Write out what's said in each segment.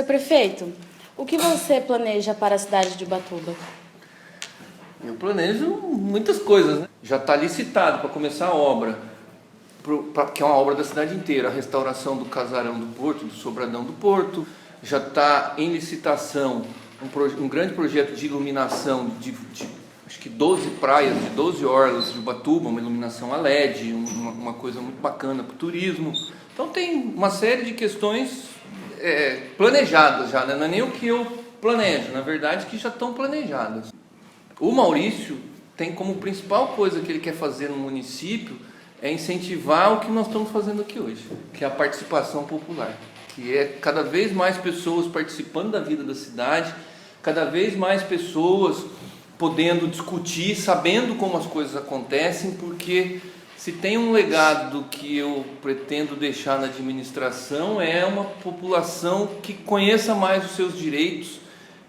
Seu prefeito, o que você planeja para a cidade de Ubatuba? Eu planejo muitas coisas, né? Já está licitado para começar a obra, que é uma obra da cidade inteira, a restauração do casarão do Porto, do Sobradão do Porto. Já está em licitação um grande projeto de iluminação de acho que 12 praias, de 12 orlas de Ubatuba, uma iluminação a LED, uma coisa muito bacana para o turismo. Então tem uma série de questões planejadas já, né? Não é nem o que eu planejo, na verdade, que já estão planejadas. O Maurício tem como principal coisa que ele quer fazer no município é incentivar o que nós estamos fazendo aqui hoje, que é a participação popular, que é cada vez mais pessoas participando da vida da cidade, cada vez mais pessoas podendo discutir, sabendo como as coisas acontecem, porque se tem um legado que eu pretendo deixar na administração é uma população que conheça mais os seus direitos,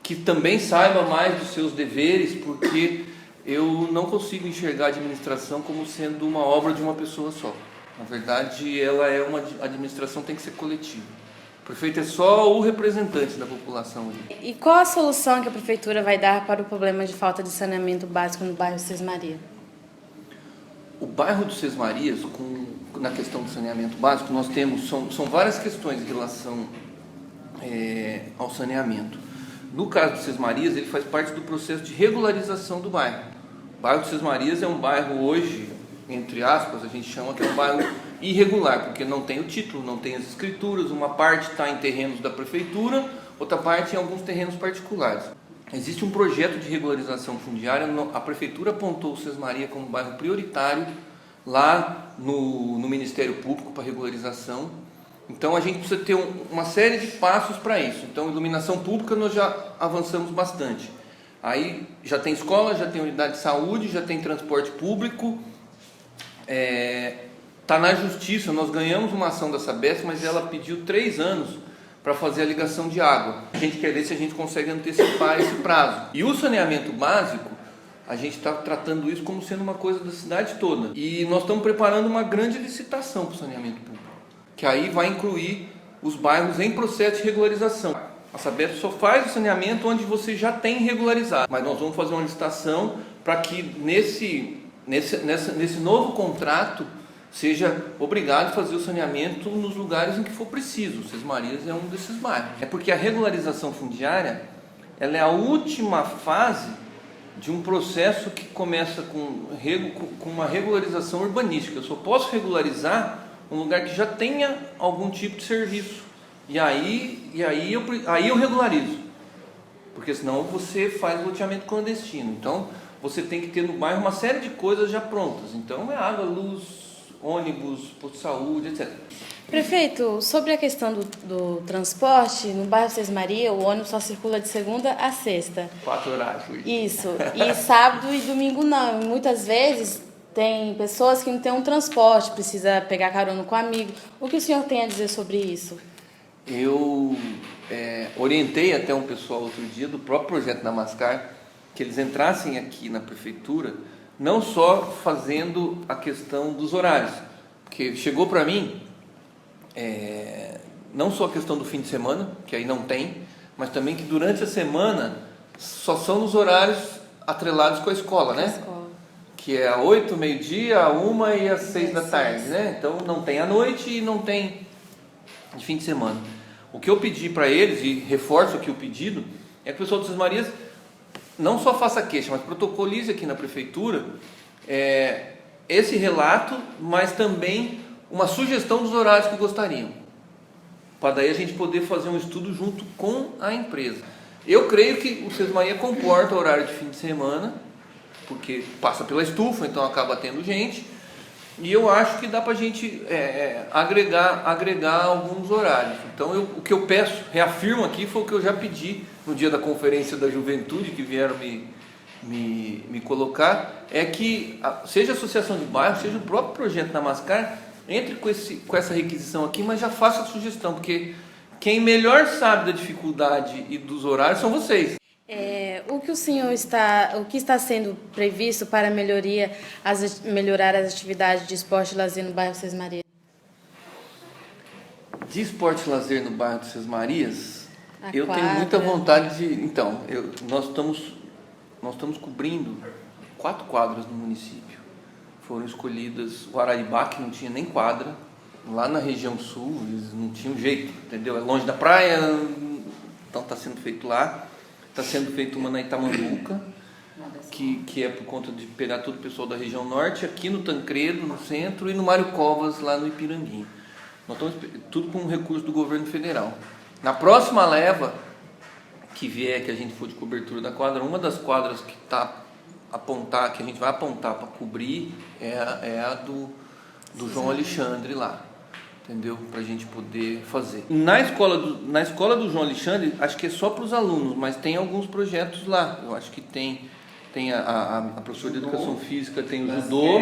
que também saiba mais dos seus deveres, porque eu não consigo enxergar a administração como sendo uma obra de uma pessoa só. Na verdade, a administração tem que ser coletiva. O prefeito é só o representante da população ali. E qual a solução que a prefeitura vai dar para o problema de falta de saneamento básico no bairro Sesmaria? O bairro do Sesmarias, na questão do saneamento básico, nós temos, são várias questões em relação ao saneamento. No caso do Sesmarias, ele faz parte do processo de regularização do bairro. O bairro do Sesmarias é um bairro hoje, entre aspas, a gente chama que é um bairro irregular, porque não tem o título, não tem as escrituras, uma parte está em terrenos da prefeitura, outra parte em alguns terrenos particulares. Existe um projeto de regularização fundiária, a prefeitura apontou o Sesmaria como bairro prioritário lá no Ministério Público para regularização. Então a gente precisa ter uma série de passos para isso. Então iluminação pública nós já avançamos bastante. Aí já tem escola, já tem unidade de saúde, já tem transporte público. Está na justiça, nós ganhamos uma ação da Sabesp, mas ela pediu 3 anos para fazer a ligação de água. A gente quer ver se a gente consegue antecipar esse prazo. E o saneamento básico, a gente está tratando isso como sendo uma coisa da cidade toda. E nós estamos preparando uma grande licitação para o saneamento público, que aí vai incluir os bairros em processo de regularização. A Sabesp só faz o saneamento onde você já tem regularizado, mas nós vamos fazer uma licitação para que nesse novo contrato seja obrigado a fazer o saneamento nos lugares em que for preciso. O Sesmarias é um desses bairros. É porque a regularização fundiária ela é a última fase de um processo que começa com uma regularização urbanística. Eu só posso regularizar um lugar que já tenha algum tipo de serviço. E aí eu regularizo. Porque senão você faz loteamento clandestino. Então você tem que ter no bairro uma série de coisas já prontas. Então é água, luz, ônibus, posto de saúde, etc. Prefeito, sobre a questão do transporte, no bairro Sesmaria, o ônibus só circula de segunda a sexta. 4 horários. Isso. E sábado e domingo não. Muitas vezes tem pessoas que não têm um transporte, precisa pegar carona com um amigo. O que o senhor tem a dizer sobre isso? Eu orientei até um pessoal outro dia do próprio projeto da Mascar que eles entrassem aqui na prefeitura não só fazendo a questão dos horários, porque chegou para mim não só a questão do fim de semana, que aí não tem, mas também que durante a semana só são nos horários atrelados com a escola, né? Escola. Que é 8, meio-dia, 1 e às 6 da tarde, né? Então não tem à noite e não tem de fim de semana. O que eu pedi para eles, e reforço aqui o pedido, é que o pessoal do Sesmarias não só faça queixa, mas protocolize aqui na prefeitura esse relato, mas também uma sugestão dos horários que gostariam, para daí a gente poder fazer um estudo junto com a empresa. Eu creio que o Sesmaria comporta o horário de fim de semana, porque passa pela estufa, então acaba tendo gente, e eu acho que dá para a gente agregar alguns horários. Então o que eu peço, reafirmo aqui, foi o que eu já pedi no dia da conferência da juventude, que vieram me colocar, é que seja a associação de bairro, seja o próprio projeto da Mascar, entre com essa requisição aqui, mas já faça a sugestão, porque quem melhor sabe da dificuldade e dos horários são vocês. O que está sendo previsto para melhorar as atividades de esporte e lazer no bairro Sesmaria? De esporte e lazer no bairro de Sesmarias, Eu tenho muita vontade de... Então, nós estamos cobrindo 4 quadras no município. Foram escolhidas o Araribá, que não tinha nem quadra, lá na região sul, eles não tinham jeito, entendeu? É longe da praia, então está sendo feito lá. Está sendo feito uma na Itamambuca, que é por conta de pegar todo o pessoal da região norte, aqui no Tancredo, no centro, e no Mário Covas, lá no Ipiranguinho. Nós estamos tudo com recurso do governo federal. Na próxima leva que vier, que a gente for de cobertura da quadra, uma das quadras que que a gente vai apontar para cobrir é a do João Alexandre lá, entendeu? Para a gente poder fazer. Na escola do João Alexandre, acho que é só para os alunos, mas tem alguns projetos lá. Eu acho que tem a professora de educação física, tem o judô.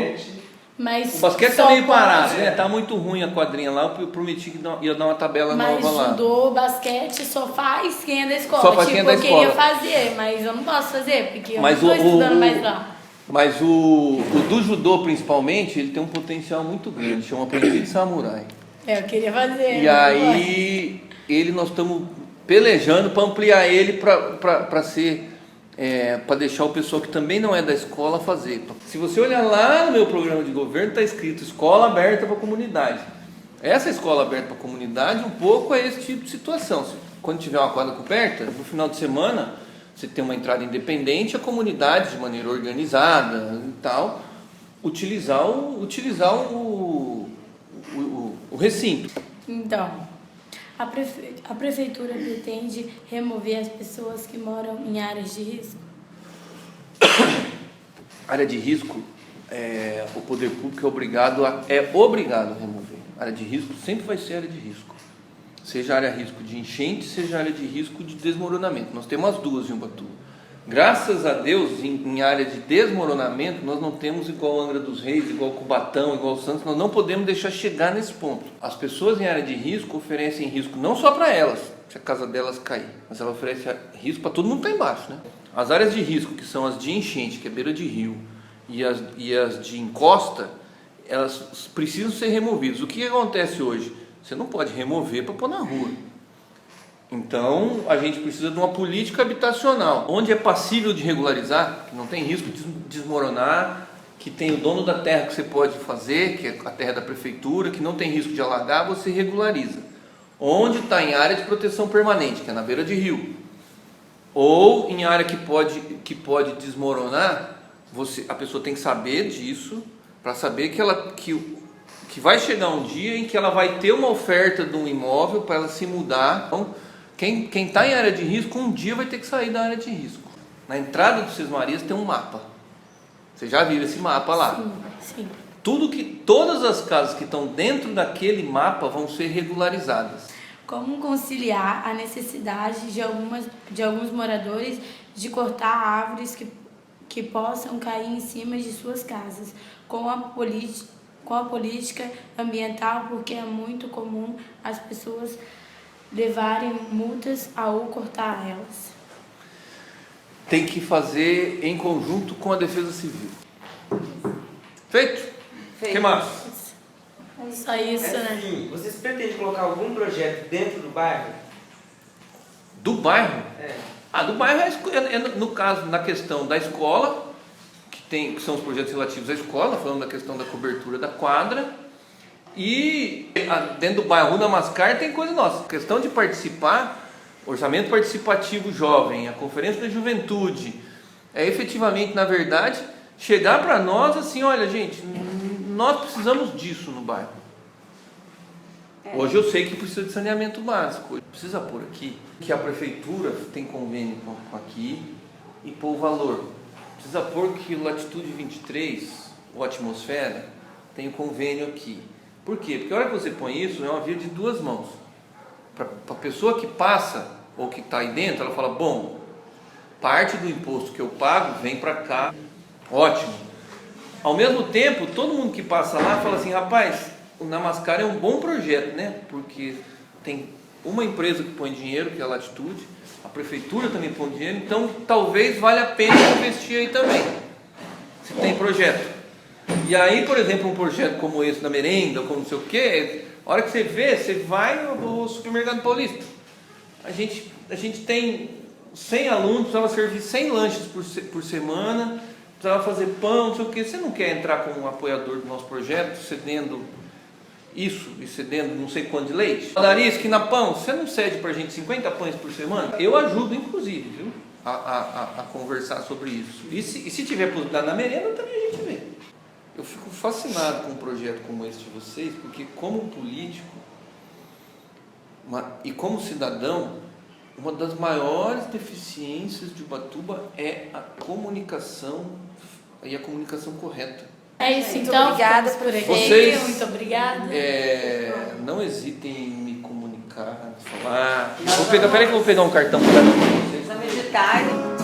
Mas o basquete está meio parado, né? Tá muito ruim a quadrinha lá. Eu prometi que ia dar uma tabela nova lá. Mas judô, basquete só faz quem é da escola. Só faz quem é da escola. Eu queria fazer, mas eu não posso fazer, porque eu não estou estudando mais lá. Mas o do judô, principalmente, ele tem um potencial muito grande. Chama Aprendiz de Samurai. Eu queria fazer. E aí, nós estamos pelejando para ampliar ele para ser... para deixar o pessoal que também não é da escola fazer. Se você olhar lá no meu programa de governo, está escrito Escola Aberta para a Comunidade. Essa escola aberta para a comunidade, um pouco é esse tipo de situação. Quando tiver uma quadra coberta, no final de semana, você tem uma entrada independente, a comunidade, de maneira organizada e tal, utilizar o recinto. Então, a prefeitura pretende remover as pessoas que moram em áreas de risco? Área de risco, o poder público é obrigado a remover. Área de risco sempre vai ser área de risco. Seja área de risco de enchente, seja área de risco de desmoronamento. Nós temos as duas em Ubatuba. Graças a Deus, em área de desmoronamento, nós não temos igual Angra dos Reis, igual Cubatão, igual Santos, nós não podemos deixar chegar nesse ponto. As pessoas em área de risco oferecem risco não só para elas, se a casa delas cair, mas ela oferece risco para todo mundo que está embaixo, né? As áreas de risco, que são as de enchente, que é beira de rio, e as de encosta, elas precisam ser removidas. O que acontece hoje? Você não pode remover para pôr na rua. Então, a gente precisa de uma política habitacional, onde é passível de regularizar, que não tem risco de desmoronar, que tem o dono da terra que você pode fazer, que é a terra da prefeitura, que não tem risco de alagar, você regulariza. Onde está em área de proteção permanente, que é na beira de rio, ou em área que pode desmoronar, a pessoa tem que saber disso, para saber que vai chegar um dia em que ela vai ter uma oferta de um imóvel para ela se mudar. Então, quem está em área de risco, um dia vai ter que sair da área de risco. Na entrada do Sesmarias tem um mapa. Você já viu esse mapa lá? Sim. Todas as casas que estão dentro daquele mapa vão ser regularizadas. Como conciliar a necessidade de alguns moradores de cortar árvores que possam cair em cima de suas casas com a política ambiental, porque é muito comum as pessoas levarem multas ao cortar elas? Tem que fazer em conjunto com a Defesa Civil. Feito? O que mais? Só isso, né? Sim. Vocês pretendem colocar algum projeto dentro do bairro? Do bairro? É. Do bairro no caso, na questão da escola, que são os projetos relativos à escola, falando da questão da cobertura da quadra, e dentro do bairro Rua da Mascar tem coisa nossa, questão de participar, orçamento participativo jovem, a conferência da juventude, efetivamente, na verdade, chegar para nós assim, olha gente, nós precisamos disso no bairro. Hoje eu sei que precisa de saneamento básico, precisa pôr aqui, que a prefeitura tem convênio com aqui e pôr o valor. Precisa pôr que o Latitude 23, o Atmosfera, tem o convênio aqui. Por quê? Porque a hora que você põe isso, é uma via de duas mãos. Para a pessoa que passa, ou que está aí dentro, ela fala, bom, parte do imposto que eu pago vem para cá, ótimo. Ao mesmo tempo, todo mundo que passa lá fala assim, rapaz, o Namascar é um bom projeto, né? Porque tem uma empresa que põe dinheiro, que é a Latitude, a prefeitura também põe dinheiro, então talvez valha a pena investir aí também, se tem projeto. E aí, por exemplo, um projeto como esse da merenda, como não sei o que, a hora que você vê, você vai no supermercado Paulista, A gente tem 100 alunos, precisava servir 100 lanches por semana, precisava fazer pão, não sei o quê. Você não quer entrar como um apoiador do nosso projeto, cedendo isso e cedendo não sei quanto de leite? Padaria, esquina pão, você não cede pra gente 50 pães por semana? Eu ajudo, inclusive, viu? A conversar sobre isso. E se tiver possibilidade na merenda, também a gente vê. Eu fico fascinado com um projeto como esse de vocês, porque como político e como cidadão, uma das maiores deficiências de Ubatuba é a comunicação e a comunicação correta. É isso, Muito então. obrigada, Por aqui. Vocês, Muito obrigada. Não hesitem em me comunicar, falar. Peraí que eu vou pegar um cartão para vocês. Exame de detalhe.